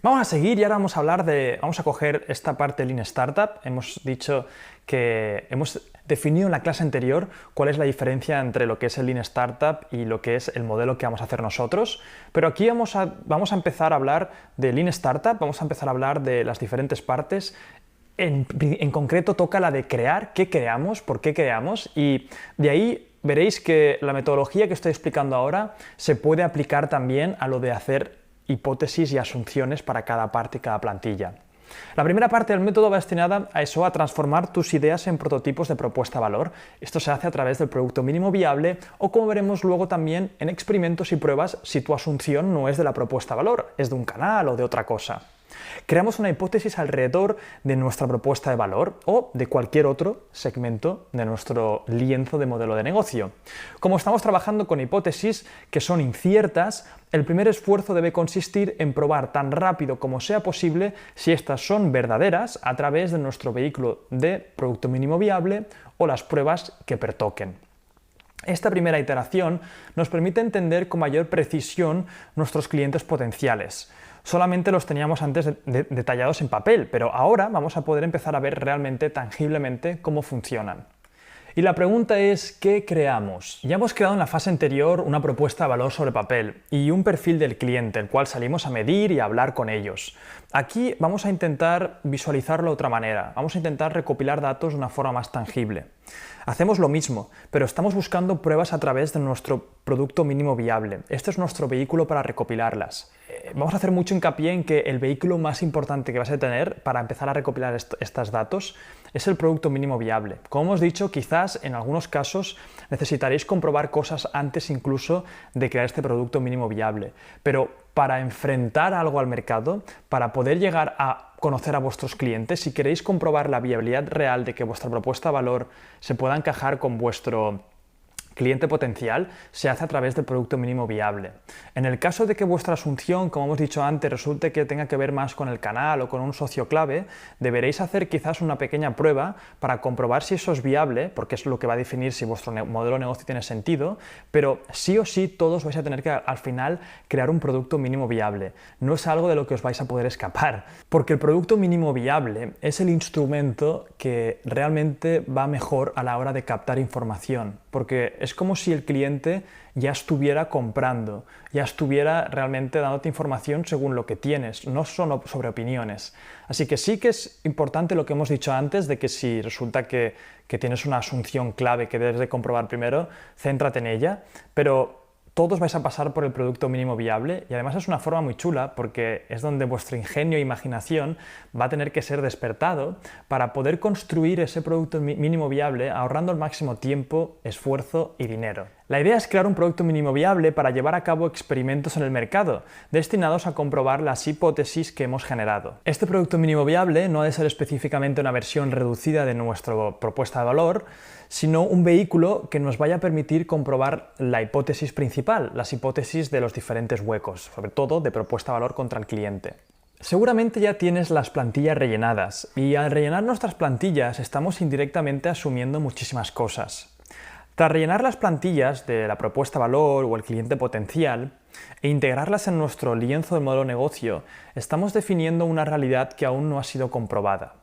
Vamos a seguir y ahora vamos a coger esta parte de Lean Startup. Hemos dicho que hemos definido en la clase anterior cuál es la diferencia entre lo que es el Lean Startup y lo que es el modelo que vamos a hacer nosotros. Pero aquí vamos a empezar a hablar de Lean Startup, vamos a empezar a hablar de las diferentes partes. En concreto toca la de crear, qué creamos, por qué creamos, y de ahí veréis que la metodología que estoy explicando ahora se puede aplicar también a lo de hacer hipótesis y asunciones para cada parte y cada plantilla. La primera parte del método va destinada a eso, a transformar tus ideas en prototipos de propuesta de valor. Esto se hace a través del producto mínimo viable o, como veremos luego también, en experimentos y pruebas si tu asunción no es de la propuesta de valor, es de un canal o de otra cosa. Creamos una hipótesis alrededor de nuestra propuesta de valor o de cualquier otro segmento de nuestro lienzo de modelo de negocio. Como estamos trabajando con hipótesis que son inciertas, el primer esfuerzo debe consistir en probar tan rápido como sea posible si estas son verdaderas a través de nuestro vehículo de producto mínimo viable o las pruebas que pertoquen. Esta primera iteración nos permite entender con mayor precisión nuestros clientes potenciales. Solamente los teníamos antes detallados en papel, pero ahora vamos a poder empezar a ver realmente, tangiblemente, cómo funcionan. Y la pregunta es, ¿qué creamos? Ya hemos creado en la fase anterior una propuesta de valor sobre papel y un perfil del cliente, el cual salimos a medir y a hablar con ellos. Aquí vamos a intentar visualizarlo de otra manera, vamos a intentar recopilar datos de una forma más tangible. Hacemos lo mismo, pero estamos buscando pruebas a través de nuestro producto mínimo viable. Este es nuestro vehículo para recopilarlas. Vamos a hacer mucho hincapié en que el vehículo más importante que vas a tener para empezar a recopilar estos datos es el producto mínimo viable. Como hemos dicho, quizás en algunos casos necesitaréis comprobar cosas antes incluso de crear este producto mínimo viable, pero para enfrentar algo al mercado, para poder llegar a conocer a vuestros clientes, si queréis comprobar la viabilidad real de que vuestra propuesta de valor se pueda encajar con vuestro cliente potencial, se hace a través del producto mínimo viable. En el caso de que vuestra asunción, como hemos dicho antes, resulte que tenga que ver más con el canal o con un socio clave, deberéis hacer quizás una pequeña prueba para comprobar si eso es viable, porque es lo que va a definir si vuestro modelo de negocio tiene sentido, pero sí o sí todos vais a tener que al final crear un producto mínimo viable. No es algo de lo que os vais a poder escapar, porque el producto mínimo viable es el instrumento que realmente va mejor a la hora de captar información, porque es como si el cliente ya estuviera comprando, ya estuviera realmente dándote información según lo que tienes, no solo sobre opiniones. Así que sí que es importante lo que hemos dicho antes, de que si resulta que tienes una asunción clave que debes de comprobar primero, céntrate en ella, pero todos vais a pasar por el producto mínimo viable y además es una forma muy chula porque es donde vuestro ingenio e imaginación va a tener que ser despertado para poder construir ese producto mínimo viable ahorrando el máximo tiempo, esfuerzo y dinero. La idea es crear un producto mínimo viable para llevar a cabo experimentos en el mercado, destinados a comprobar las hipótesis que hemos generado. Este producto mínimo viable no ha de ser específicamente una versión reducida de nuestra propuesta de valor, sino un vehículo que nos vaya a permitir comprobar la hipótesis principal, las hipótesis de los diferentes huecos, sobre todo de propuesta de valor contra el cliente. Seguramente ya tienes las plantillas rellenadas, y al rellenar nuestras plantillas estamos indirectamente asumiendo muchísimas cosas. Tras rellenar las plantillas de la propuesta de valor o el cliente potencial e integrarlas en nuestro lienzo de modelo de negocio, estamos definiendo una realidad que aún no ha sido comprobada.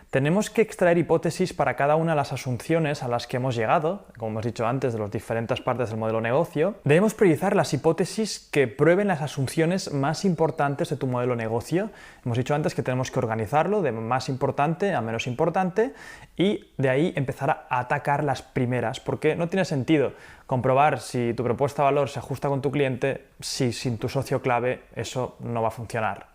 Tenemos que extraer hipótesis para cada una de las asunciones a las que hemos llegado, como hemos dicho antes, de las diferentes partes del modelo de negocio. Debemos priorizar las hipótesis que prueben las asunciones más importantes de tu modelo de negocio. Hemos dicho antes que tenemos que organizarlo de más importante a menos importante y de ahí empezar a atacar las primeras, porque no tiene sentido comprobar si tu propuesta de valor se ajusta con tu cliente si sin tu socio clave eso no va a funcionar.